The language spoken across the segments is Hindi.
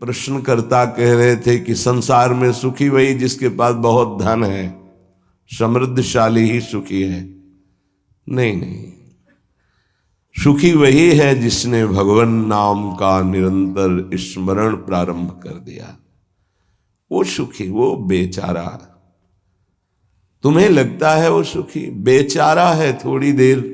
प्रश्नकर्ता कह रहे थे कि संसार में सुखी वही जिसके पास बहुत धन है, समृद्धशाली ही सुखी है। नहीं नहीं, सुखी वही है जिसने भगवान नाम का निरंतर स्मरण प्रारंभ कर दिया। वो सुखी, वो बेचारा। तुम्हें लगता है वो सुखी, बेचारा है। थोड़ी देर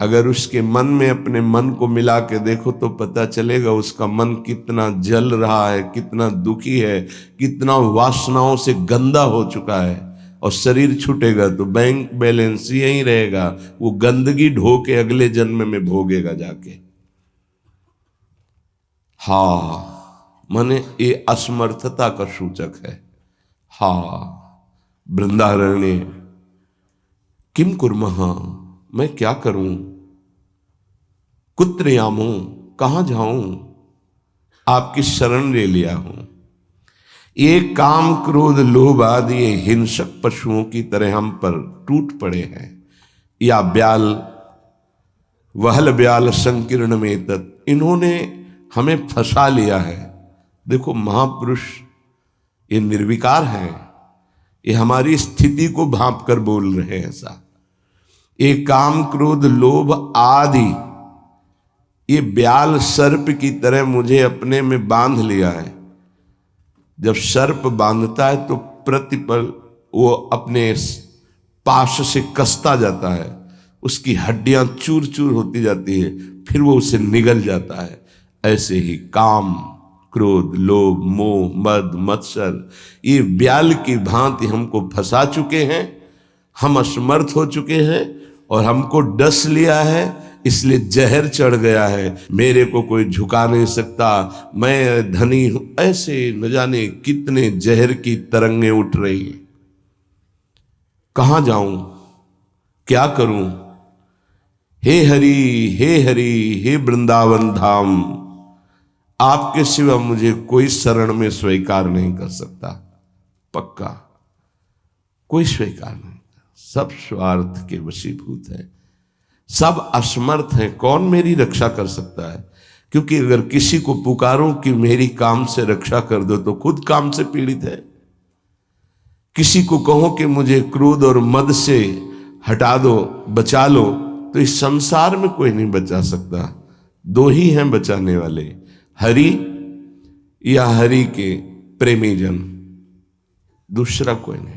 अगर उसके मन में अपने मन को मिला के देखो तो पता चलेगा उसका मन कितना जल रहा है, कितना दुखी है, कितना वासनाओं से गंदा हो चुका है। और शरीर छूटेगा तो बैंक बैलेंस यही रहेगा, वो गंदगी ढो के अगले जन्म में भोगेगा जाके। हाँ, माने ये असमर्थता का सूचक है। हाँ, वृंदारण्य किम कुर्मः, मैं क्या करूं, कुत्र यामो, कहां जाऊं, आपकी शरण ले लिया हूं। ये काम क्रोध लोभ आदि ये हिंसक पशुओं की तरह हम पर टूट पड़े हैं, या ब्याल वहल ब्याल संकीर्ण में तत्, इन्होंने हमें फंसा लिया है। देखो महापुरुष ये निर्विकार हैं, ये हमारी स्थिति को भांप कर बोल रहे हैं ऐसा। ये काम क्रोध लोभ आदि ये ब्याल सर्प की तरह मुझे अपने में बांध लिया है। जब सर्प बांधता है तो प्रतिपल वो अपने पाश से कसता जाता है, उसकी हड्डियां चूर चूर होती जाती है, फिर वो उसे निगल जाता है। ऐसे ही काम क्रोध लोभ मोह मद मत्सर ये ब्याल की भांति हमको फंसा चुके हैं। हम असमर्थ हो चुके हैं और हमको डस लिया है, इसलिए जहर चढ़ गया है। मेरे को कोई झुका नहीं सकता, मैं धनी हूं, ऐसे न जाने कितने जहर की तरंगें उठ रही हैं। कहां जाऊं, क्या करूं। हे हरि हे हरि हे वृंदावन धाम, आपके सिवा मुझे कोई शरण में स्वीकार नहीं कर सकता। पक्का कोई स्वीकार नहीं, सब स्वार्थ के वशीभूत है, सब असमर्थ हैं। कौन मेरी रक्षा कर सकता है? क्योंकि अगर किसी को पुकारूं कि मेरी काम से रक्षा कर दो तो खुद काम से पीड़ित है। किसी को कहो कि मुझे क्रोध और मद से हटा दो, बचा लो, तो इस संसार में कोई नहीं बचा सकता। दो ही हैं बचाने वाले, हरि या हरि के प्रेमी जन, दूसरा कोई नहीं।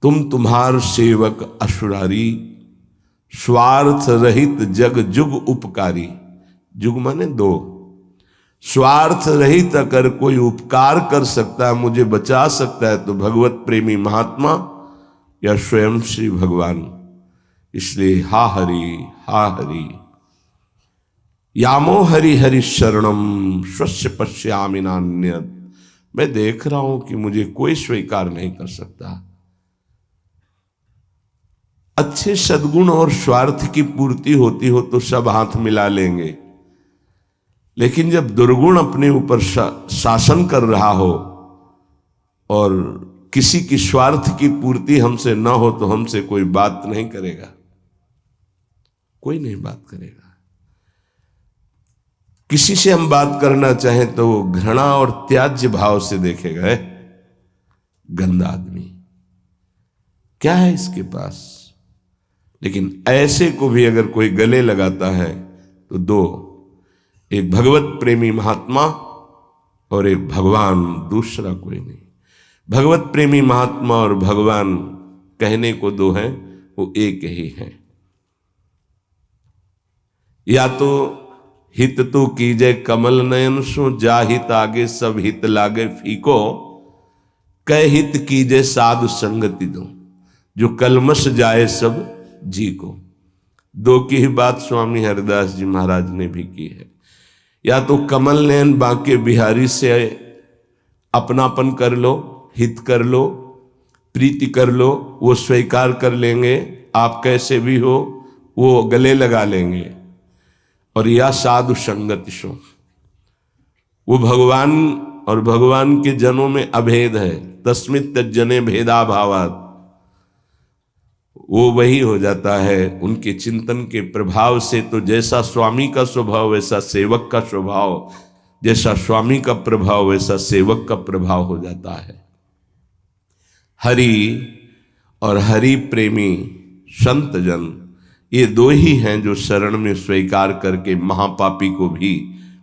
तुम्हार सेवक असुरारी, स्वार्थ रहित जग जुग उपकारी। जुग माने दो, स्वार्थ रहित अगर कोई उपकार कर सकता है, मुझे बचा सकता है, तो भगवत प्रेमी महात्मा या स्वयं श्री भगवान। इसलिए हा हरि यामो हरि हरि शरणम स्वस्य पश्यामि नान्यत्। मैं देख रहा हूं कि मुझे कोई स्वीकार नहीं कर सकता। अच्छे सद्गुण और स्वार्थ की पूर्ति होती हो तो सब हाथ मिला लेंगे, लेकिन जब दुर्गुण अपने ऊपर शासन कर रहा हो और किसी की स्वार्थ की पूर्ति हमसे न हो तो हमसे कोई बात नहीं करेगा, कोई नहीं बात करेगा। किसी से हम बात करना चाहें तो वो घृणा और त्याज्य भाव से देखेगा, है गंदा आदमी, क्या है इसके पास। लेकिन ऐसे को भी अगर कोई गले लगाता है तो दो, एक भगवत प्रेमी महात्मा और एक भगवान, दूसरा कोई नहीं। भगवत प्रेमी महात्मा और भगवान कहने को दो हैं, वो एक ही हैं। या तो हित तो कीजय कमल नयन सो, जा हित आगे सब हित लागे फीको, कह हित कीजय साधु संगति दो, जो कलमश जाए सब जी को। दो की ही बात स्वामी हरिदास जी महाराज ने भी की है। या तो कमल नयन बांके बिहारी से अपनापन कर लो, हित कर लो, प्रीति कर लो, वो स्वीकार कर लेंगे, आप कैसे भी हो वो गले लगा लेंगे। और या साधु संगति सो, वो भगवान और भगवान के जनों में अभेद है। तस्मित् तज्जने भेदा भावात्, वो वही हो जाता है उनके चिंतन के प्रभाव से। तो जैसा स्वामी का स्वभाव वैसा सेवक का स्वभाव, जैसा स्वामी का प्रभाव वैसा सेवक का प्रभाव हो जाता है। हरि और हरि प्रेमी संत जन, ये दो ही हैं जो शरण में स्वीकार करके महापापी को भी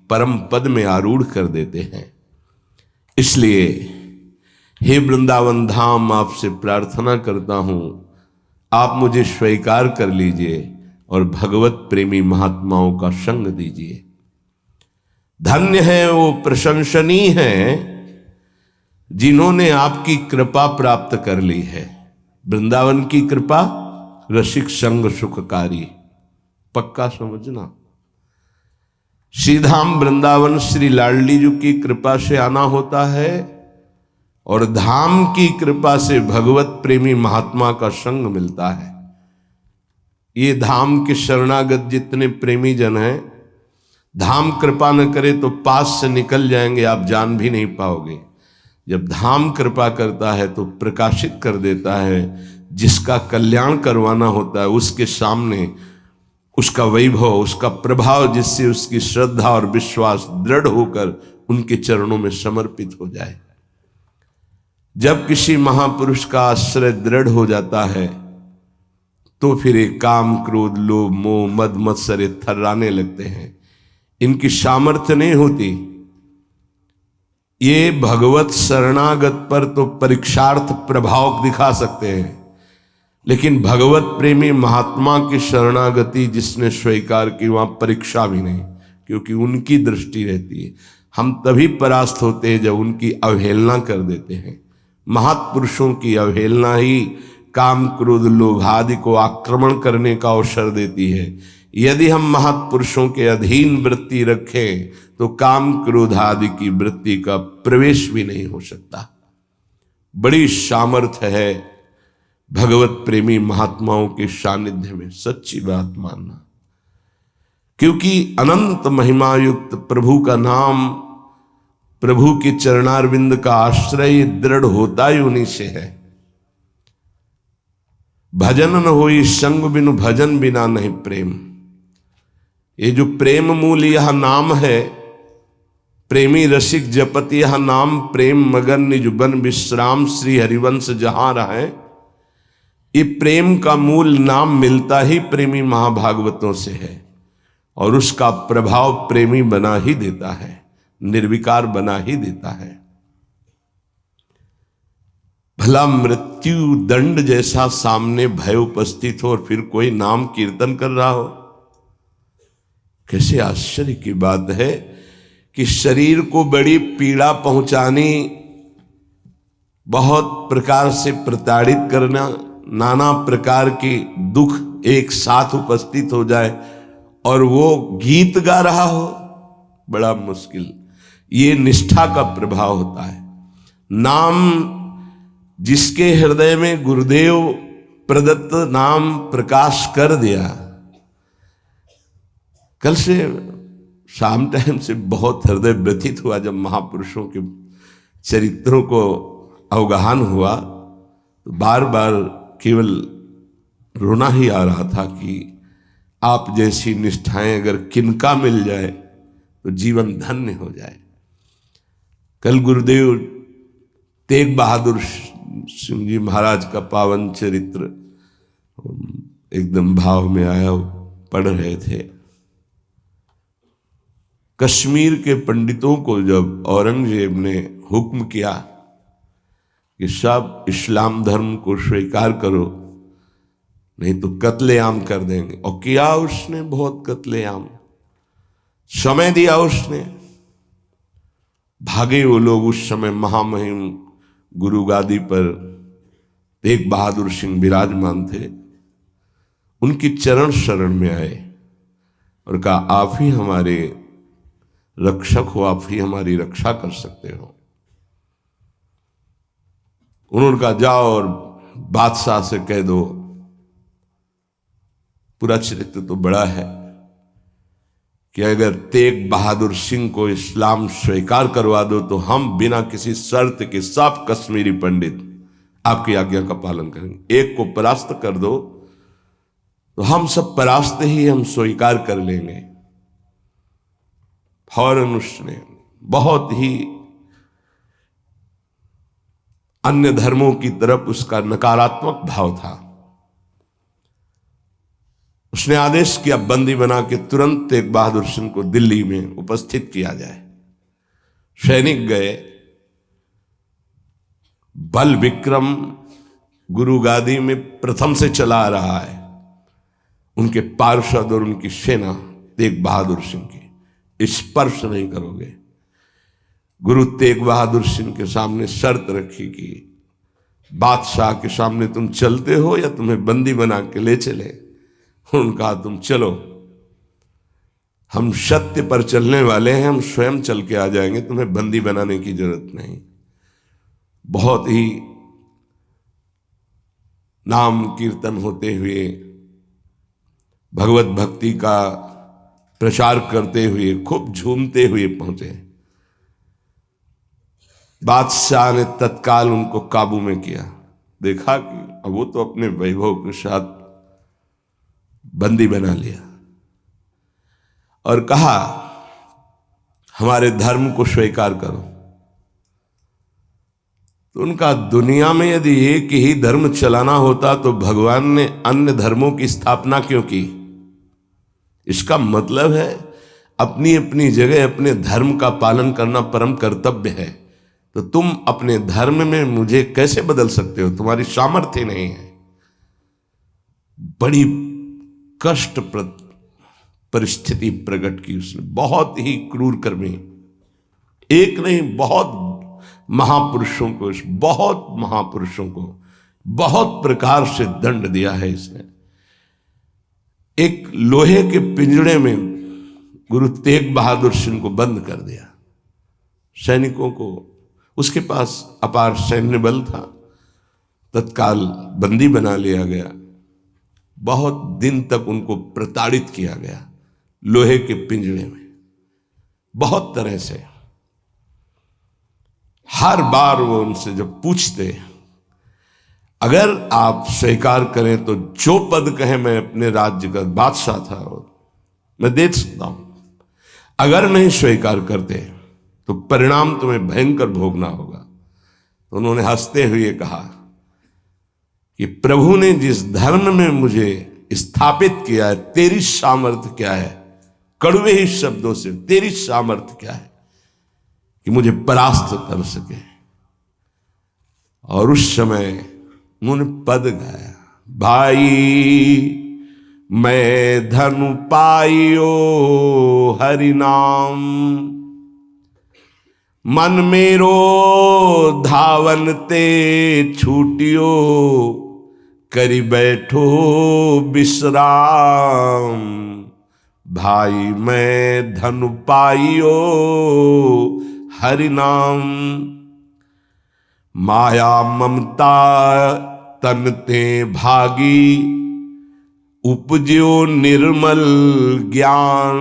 परम पद में आरूढ़ कर देते हैं। इसलिए हे वृंदावन धाम, आपसे प्रार्थना करता हूं, आप मुझे स्वीकार कर लीजिए और भगवत प्रेमी महात्माओं का संग दीजिए। धन्य है वो, प्रशंसनीय है जिन्होंने आपकी कृपा प्राप्त कर ली है। वृंदावन की कृपा रसिक संग सुखकारी, पक्का समझना। श्रीधाम वृंदावन श्री लाडली जी की कृपा से आना होता है और धाम की कृपा से भगवत प्रेमी महात्मा का संग मिलता है। ये धाम के शरणागत जितने प्रेमी जन हैं, धाम कृपा न करे तो पास से निकल जाएंगे, आप जान भी नहीं पाओगे। जब धाम कृपा करता है तो प्रकाशित कर देता है। जिसका कल्याण करवाना होता है उसके सामने उसका वैभव, उसका प्रभाव, जिससे उसकी श्रद्धा और विश्वास दृढ़ होकर उनके चरणों में समर्पित हो जाए। जब किसी महापुरुष का आश्रय दृढ़ हो जाता है तो फिर एक काम क्रोध लोभ मोह मद मत्सर थर्राने लगते हैं। इनकी सामर्थ्य नहीं होती। ये भगवत शरणागत पर तो परीक्षार्थ प्रभाव दिखा सकते हैं, लेकिन भगवत प्रेमी महात्मा की शरणागति जिसने स्वीकार की, वहां परीक्षा भी नहीं, क्योंकि उनकी दृष्टि रहती है। हम तभी परास्त होते हैं जब उनकी अवहेलना कर देते हैं। महापुरुषों की अवहेलना ही काम क्रोध लोभ आदि को आक्रमण करने का अवसर देती है। यदि हम महापुरुषों के अधीन वृत्ति रखें तो काम क्रोध आदि की वृत्ति का प्रवेश भी नहीं हो सकता। बड़ी सामर्थ्य है भगवत प्रेमी महात्माओं के सानिध्य में, सच्ची बात मानना। क्योंकि अनंत महिमा युक्त प्रभु का नाम, प्रभु के चरणारविंद का आश्रय दृढ़ होता ही उन्हीं से है। भजन न होई संग बिनु, भजन बिना नहीं प्रेम। ये जो प्रेम मूल यह नाम है, प्रेमी रसिक जपत यह नाम, प्रेम मगन निज बन विश्राम, श्री हरिवंश जहां रहे। ये प्रेम का मूल नाम मिलता ही प्रेमी महाभागवतों से है और उसका प्रभाव प्रेमी बना ही देता है, निर्विकार बना ही देता है। भला मृत्यु दंड जैसा सामने भय उपस्थित हो और फिर कोई नाम कीर्तन कर रहा हो, कैसे आश्चर्य की बात है कि शरीर को बड़ी पीड़ा पहुंचानी, बहुत प्रकार से प्रताड़ित करना, नाना प्रकार की दुख एक साथ उपस्थित हो जाए और वो गीत गा रहा हो, बड़ा मुश्किल। ये निष्ठा का प्रभाव होता है। नाम जिसके हृदय में गुरुदेव प्रदत्त नाम प्रकाश कर दिया, कल से शाम टाइम से बहुत हृदय व्यथित हुआ जब महापुरुषों के चरित्रों को अवगाहन हुआ, तो बार बार केवल रोना ही आ रहा था कि आप जैसी निष्ठाएं अगर किनका मिल जाए तो जीवन धन्य हो जाए। कल गुरुदेव तेग बहादुर सिंह जी महाराज का पावन चरित्र एकदम भाव में आया, पढ़ रहे थे। कश्मीर के पंडितों को जब औरंगजेब ने हुक्म किया कि सब इस्लाम धर्म को स्वीकार करो नहीं तो कत्लेआम कर देंगे, और किया उसने बहुत कत्लेआम, समय दिया उसने। भागे वो लोग। उस समय महामहिम गुरु गादी पर तेग बहादुर सिंह विराजमान थे। उनकी चरण शरण में आए और कहा, आप ही हमारे रक्षक हो, आप ही हमारी रक्षा कर सकते हो। उन्होंने कहा, जाओ और बादशाह से कह दो। पूरा चरित्र तो बड़ा है कि अगर तेग बहादुर सिंह को इस्लाम स्वीकार करवा दो तो हम बिना किसी शर्त के सब कश्मीरी पंडित आपकी आज्ञा का पालन करेंगे। एक को परास्त कर दो तो हम सब परास्त ही हम स्वीकार कर लेंगे। फौरन उसने बहुत ही अन्य धर्मों की तरफ उसका नकारात्मक भाव था। उसने आदेश किया बंदी बना के तुरंत तेग बहादुर सिंह को दिल्ली में उपस्थित किया जाए। सैनिक गए। बल विक्रम गुरु गादी में प्रथम से चला आ रहा है। उनके पार्षद और उनकी सेना तेग बहादुर सिंह की स्पर्श नहीं करोगे। गुरु तेग बहादुर सिंह के सामने शर्त रखी कि बादशाह के सामने तुम चलते हो या तुम्हें बंदी बना के ले चले। उन्होंने कहा तुम चलो, हम सत्य पर चलने वाले हैं, हम स्वयं चल के आ जाएंगे, तुम्हें बंदी बनाने की जरूरत नहीं। बहुत ही नाम कीर्तन होते हुए, भगवत भक्ति का प्रचार करते हुए, खूब झूमते हुए पहुंचे। बादशाह ने तत्काल उनको काबू में किया। देखा कि अब वो तो अपने वैभव के साथ बंदी बना लिया और कहा हमारे धर्म को स्वीकार करो। तो उनका दुनिया में यदि एक ही धर्म चलाना होता तो भगवान ने अन्य धर्मों की स्थापना क्यों की? इसका मतलब है अपनी अपनी जगह अपने धर्म का पालन करना परम कर्तव्य है। तो तुम अपने धर्म में मुझे कैसे बदल सकते हो? तुम्हारी सामर्थ्य नहीं है। बड़ी कष्टप्रद परिस्थिति प्रकट की उसने। बहुत ही क्रूर कर्मी, एक नहीं बहुत महापुरुषों को, बहुत महापुरुषों को बहुत प्रकार से दंड दिया है इसने। एक लोहे के पिंजड़े में गुरु तेग बहादुर सिंह को बंद कर दिया। सैनिकों को, उसके पास अपार सैन्य बल था, तत्काल बंदी बना लिया गया। बहुत दिन तक उनको प्रताड़ित किया गया लोहे के पिंजड़े में, बहुत तरह से। हर बार वो उनसे जब पूछते, अगर आप स्वीकार करें तो जो पद कहें, मैं अपने राज्य का बादशाह था और मैं दे सकता हूं, अगर नहीं स्वीकार करते तो परिणाम तुम्हें भयंकर भोगना होगा। तो उन्होंने हंसते हुए कहा कि प्रभु ने जिस धर्म में मुझे स्थापित किया है, तेरी सामर्थ्य क्या है? कड़वे ही शब्दों से, तेरी सामर्थ्य क्या है कि मुझे परास्त कर सके? और उस समय उन्होंने पद गाया, भाई मैं धनु पाइयो हरि नाम, मन मेरो धावन ते छूटियो, करी बैठो विश्राम। भाई मैं धनु पाइयो हरि नाम, माया ममता तन ते भागी, उपज्यो निर्मल ज्ञान।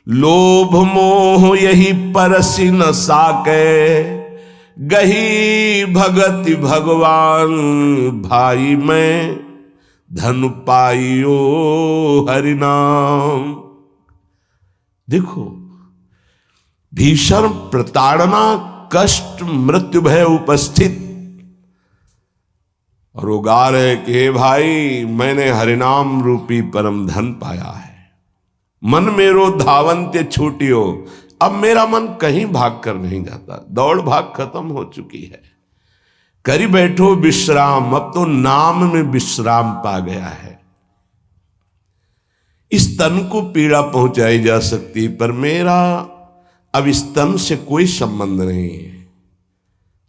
लोभ मोह यही परसि न साके, गही भगति भगवान। भाई मैं धन पाइयो हरि नाम। देखो, भीषण प्रताड़ना, कष्ट, मृत्यु भय उपस्थित, और वो गा रहे कि हे भाई मैंने हरिनाम रूपी परम धन पाया है। मन मेरो धावन्ते छूटियो, अब मेरा मन कहीं भाग कर नहीं जाता, दौड़ भाग खत्म हो चुकी है। करी बैठो विश्राम, अब तो नाम में विश्राम पा गया है। इस तन को पीड़ा पहुंचाई जा सकती, पर मेरा अब इस तन से कोई संबंध नहीं है,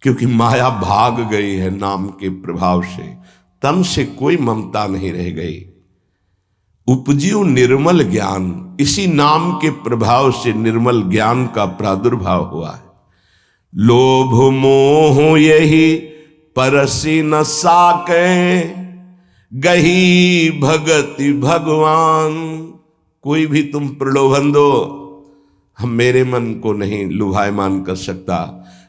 क्योंकि माया भाग गई है नाम के प्रभाव से। तन से कोई ममता नहीं रह गई। उपजियो निर्मल ज्ञान, इसी नाम के प्रभाव से निर्मल ज्ञान का प्रादुर्भाव हुआ है। लोभ मोह यही परसि न साके, गही भगति भगवान। कोई भी तुम प्रलोभन दो, हम मेरे मन को नहीं लुभायमान कर सकता,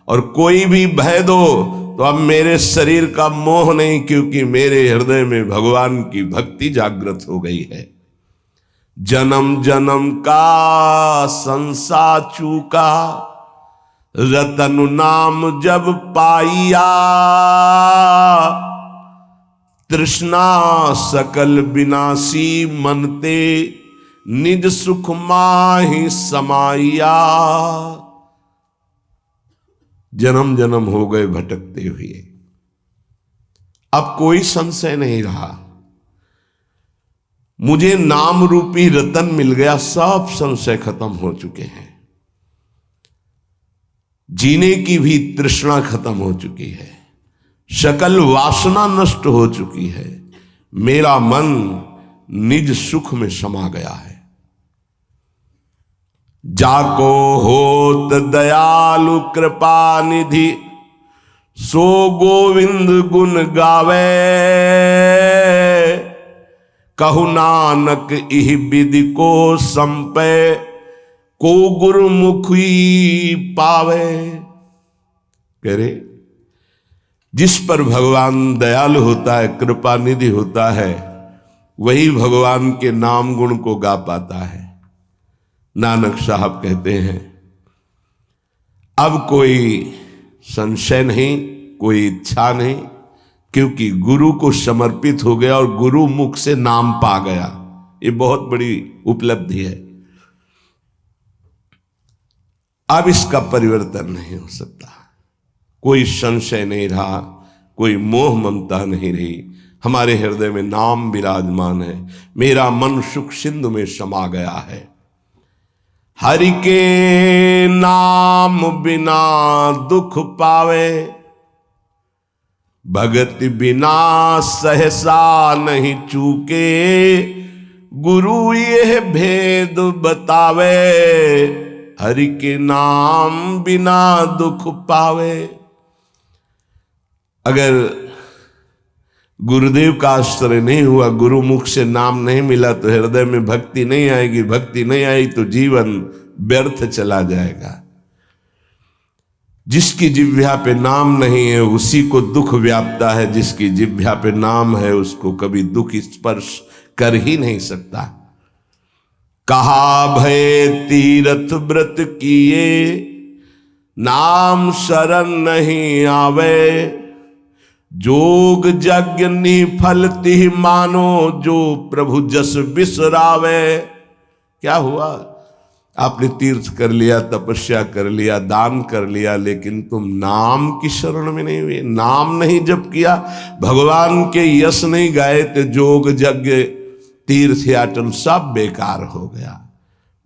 और कोई भी भय दो तो अब मेरे शरीर का मोह नहीं, क्योंकि मेरे हृदय में भगवान की भक्ति जागृत हो गई है। जन्म जन्म का संसा चूका, रतन नाम जब पाइया, तृष्णा सकल विनाशी मनते, निज सुख माहि समाइया। जन्म जन्म हो गए भटकते हुए, अब कोई संशय नहीं रहा, मुझे नाम रूपी रतन मिल गया, सब संशय खत्म हो चुके हैं, जीने की भी तृष्णा खत्म हो चुकी है, सकल वासना नष्ट हो चुकी है, मेरा मन निज सुख में समा गया है। जाको होत दयालु कृपा निधि, सो गोविंद गुण गावे, कहु नानक इह विधि को संपे, को गुरुमुखी पावे। कह रहे जिस पर भगवान दयालु होता है, कृपा निधि होता है, वही भगवान के नाम गुण को गा पाता है। नानक साहब कहते हैं अब कोई संशय नहीं, कोई इच्छा नहीं, क्योंकि गुरु को समर्पित हो गया और गुरु मुख से नाम पा गया। ये बहुत बड़ी उपलब्धि है। अब इसका परिवर्तन नहीं हो सकता, कोई संशय नहीं रहा, कोई मोह ममता नहीं रही, हमारे हृदय में नाम विराजमान है, मेरा मन सुख सिंधु में समा गया है। हरि के नाम बिना दुख पावे, भगति बिना सहसा नहीं चूके, गुरु यह भेद बतावे, हरि के नाम बिना दुख पावे। अगर गुरुदेव का आश्रय नहीं हुआ, गुरु मुख से नाम नहीं मिला, तो हृदय में भक्ति नहीं आएगी, भक्ति नहीं आई तो जीवन व्यर्थ चला जाएगा। जिसकी जिह्वा पे नाम नहीं है उसी को दुख व्यापता है, जिसकी जिह्वा पे नाम है उसको कभी दुख स्पर्श कर ही नहीं सकता। कहा भय तीरथ व्रत किए, नाम शरण नहीं आवे, जोग यज्ञ निफल तिह मानो, जो प्रभु जस बिसरावे। क्या हुआ? आपने तीर्थ कर लिया, तपस्या कर लिया, दान कर लिया, लेकिन तुम नाम की शरण में नहीं हुए, नाम नहीं जप किया, भगवान के यश नहीं गाए, तो जोग यज्ञ तीर्थ याटन सब बेकार हो गया।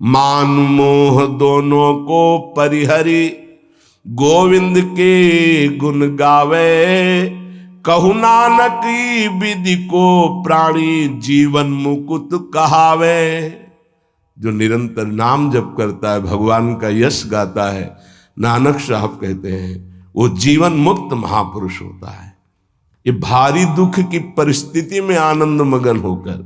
मान मोह दोनों को परिहरी, गोविंद के गुण गावे, कहु नानक विधि को प्राणी, जीवन मुकुट कहावे। जो निरंतर नाम जप करता है, भगवान का यश गाता है, नानक साहब कहते हैं वो जीवन मुक्त महापुरुष होता है। ये भारी दुख की परिस्थिति में आनंद मगन होकर,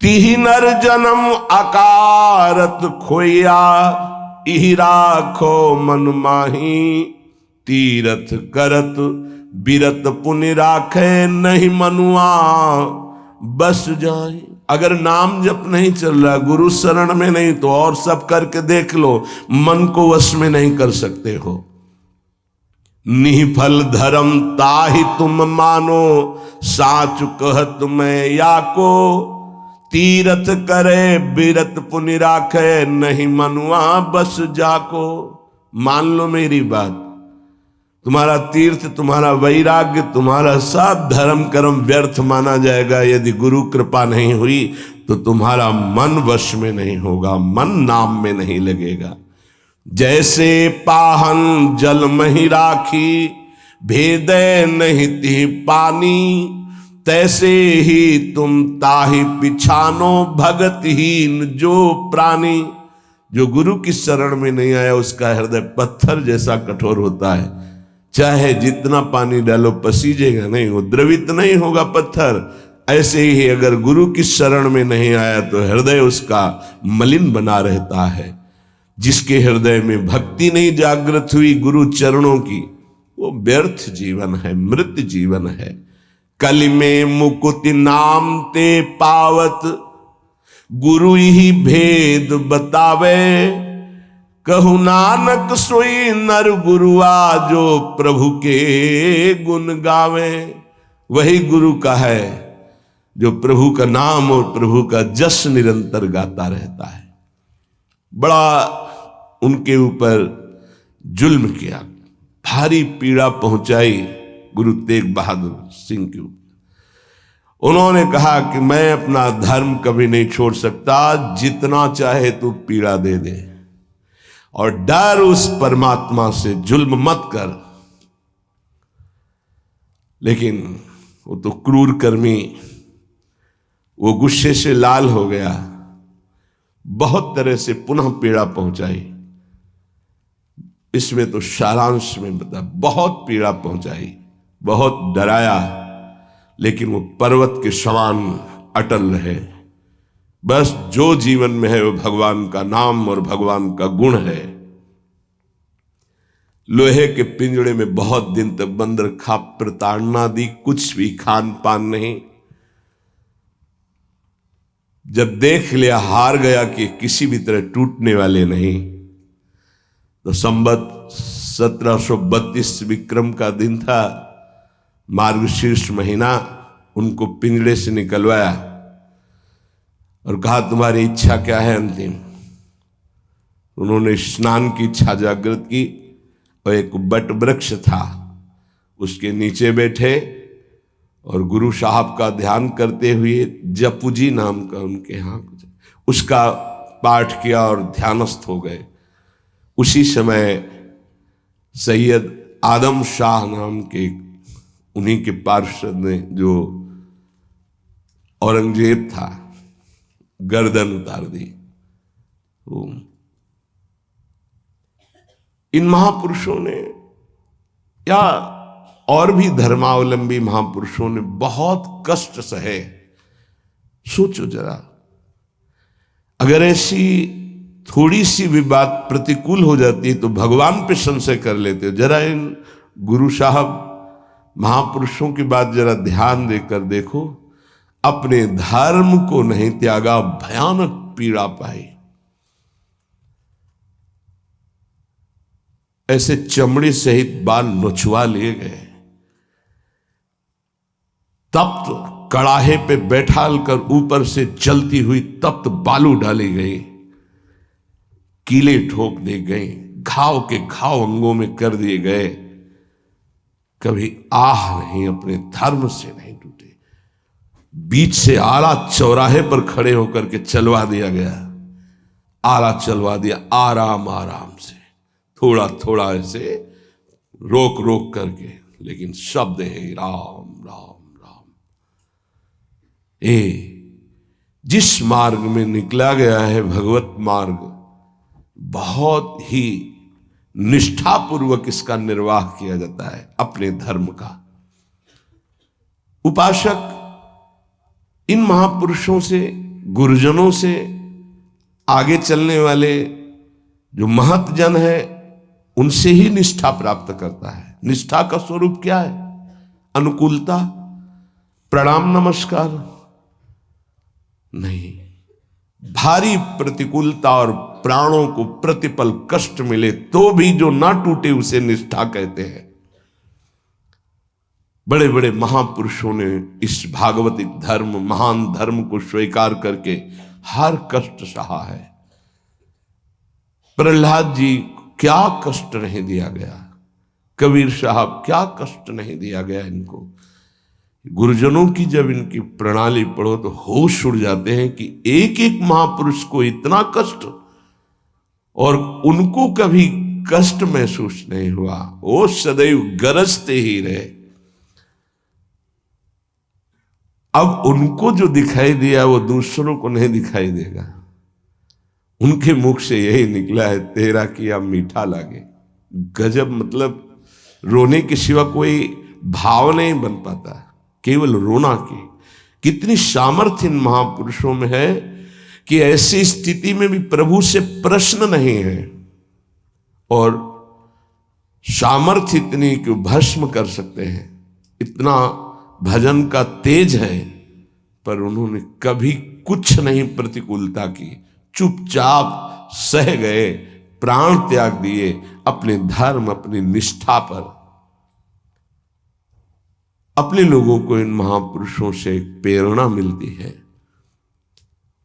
तिहि नर जन्म अकारत खोया, इहि राखो मन माही, तीरथ करत बिरत पुनि राखे, नहीं मनुआ बस जाए। अगर नाम जप नहीं चल रहा, गुरु शरण में नहीं, तो और सब करके देख लो, मन को वश में नहीं कर सकते हो। निफल धर्म ताहि तुम मानो, साच कहत मैं या को, तीरथ करे बिरत पुनि राखे, नहीं मनुआ बस जाको। मान लो मेरी बात, तुम्हारा तीर्थ, तुम्हारा वैराग्य, तुम्हारा सब धर्म कर्म व्यर्थ माना जाएगा यदि गुरु कृपा नहीं हुई, तो तुम्हारा मन वश में नहीं होगा, मन नाम में नहीं लगेगा। जैसे पाहन जल मही राखी, भेदे नहीं ती पानी, तैसे ही तुम ताहि पिछानो, भगतहीन जो प्राणी। जो गुरु की शरण में नहीं आया उसका हृदय पत्थर जैसा कठोर होता है, चाहे जितना पानी डालो पसीजेगा नहीं, वो द्रवित नहीं होगा पत्थर। ऐसे ही अगर गुरु की शरण में नहीं आया तो हृदय उसका मलिन बना रहता है। जिसके हृदय में भक्ति नहीं जागृत हुई गुरु चरणों की, वो व्यर्थ जीवन है, मृत जीवन है। कलि में मुकुति नाम ते पावत, गुरु ही भेद बतावे, कहु नानक सोई नर गुरुआ, जो प्रभु के गुण गावे। वही गुरु का है जो प्रभु का नाम और प्रभु का जस निरंतर गाता रहता है। बड़ा उनके ऊपर जुल्म किया, भारी पीड़ा पहुंचाई गुरु तेग बहादुर सिंह के ऊपर। उन्होंने कहा कि मैं अपना धर्म कभी नहीं छोड़ सकता, जितना चाहे तू पीड़ा दे दे, और डर उस परमात्मा से, जुल्म मत कर। लेकिन वो तो क्रूर कर्मी, वो गुस्से से लाल हो गया, बहुत तरह से पुनः पीड़ा पहुंचाई। इसमें तो सारांश में बता, बहुत पीड़ा पहुंचाई, बहुत डराया, लेकिन वो पर्वत के समान अटल रहे। बस जो जीवन में है वो भगवान का नाम और भगवान का गुण है। लोहे के पिंजड़े में बहुत दिन तक बंद रखा, प्रताड़ना दी, कुछ भी खान पान नहीं। जब देख लिया हार गया कि किसी भी तरह टूटने वाले नहीं, तो संवत 1732 विक्रम का दिन था, मार्गशीर्ष महीना। उनको पिंजड़े से निकलवाया और कहा तुम्हारी इच्छा क्या है अंतिम। उन्होंने स्नान की इच्छा जागृत की और एक बट वृक्ष था उसके नीचे बैठे और गुरु साहब का ध्यान करते हुए, जपुजी नाम का उनके यहाँ उसका पाठ किया और ध्यानस्थ हो गए। उसी समय सैयद आदम शाह नाम के उन्हीं के पार्षद ने, जो औरंगजेब था, गर्दन उतार दी। इन महापुरुषों ने या और भी धर्मावलंबी महापुरुषों ने बहुत कष्ट सहे। सोचो जरा, अगर ऐसी थोड़ी सी भी बात प्रतिकूल हो जाती है तो भगवान पे संशय कर लेते हो। जरा इन गुरु साहब महापुरुषों की बात जरा ध्यान देकर देखो, अपने धर्म को नहीं त्यागा, भयानक पीड़ा पाई। ऐसे चमड़ी सहित बाल नोचवा लिए गए, तप्त कड़ाहे पे बैठाल कर ऊपर से जलती हुई तप्त बालू डाली गई, कीले ठोक दी गई, घाव के घाव अंगों में कर दिए गए। कभी आह नहीं, अपने धर्म से नहीं टूटे। बीच से आला चौराहे पर खड़े होकर के चलवा दिया गया, आला चलवा दिया, आराम आराम से, थोड़ा थोड़ा ऐसे रोक रोक करके, लेकिन शब्द है राम राम राम। जिस मार्ग में निकला गया है भगवत मार्ग, बहुत ही निष्ठापूर्वक इसका निर्वाह किया जाता है अपने धर्म का। उपासक इन महापुरुषों से, गुरुजनों से, आगे चलने वाले जो महत जन है, उनसे ही निष्ठा प्राप्त करता है। निष्ठा का स्वरूप क्या है? अनुकूलता, प्रणाम नमस्कार नहीं। भारी प्रतिकूलता और प्राणों को प्रतिपल कष्ट मिले तो भी जो ना टूटे उसे निष्ठा कहते हैं। बड़े बड़े महापुरुषों ने इस भागवतिक धर्म, महान धर्म को स्वीकार करके हर कष्ट सहा है। प्रहलाद जी क्या कष्ट नहीं दिया गया, कबीर साहब क्या कष्ट नहीं दिया गया इनको। गुरुजनों की जब इनकी प्रणाली पढ़ो तो होश उड़ जाते हैं कि एक एक महापुरुष को इतना कष्ट, और उनको कभी कष्ट महसूस नहीं हुआ, वो सदैव गरजते ही रहे। अब उनको जो दिखाई दिया वो दूसरों को नहीं दिखाई देगा। उनके मुख से यही निकला है, तेरा किया मीठा लागे। गजब, मतलब रोने के सिवा कोई भाव नहीं बन पाता, केवल रोना की। कितनी सामर्थ्य इन महापुरुषों में है कि ऐसी स्थिति में भी प्रभु से प्रश्न नहीं है, और सामर्थ्य इतनी कि भस्म कर सकते हैं। इतना भजन का तेज है, पर उन्होंने कभी कुछ नहीं प्रतिकूलता की, चुपचाप सह गए, प्राण त्याग दिए अपने धर्म, अपनी निष्ठा पर। अपने लोगों को इन महापुरुषों से प्रेरणा मिलती है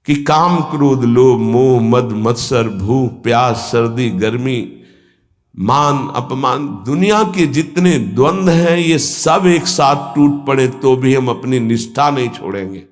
कि काम, क्रोध, लोभ, मोह, मद, मत्सर, भूख, प्यास, सर्दी, गर्मी, मान, अपमान, दुनिया के जितने द्वंद्व हैं ये सब एक साथ टूट पड़े तो भी हम अपनी निष्ठा नहीं छोड़ेंगे।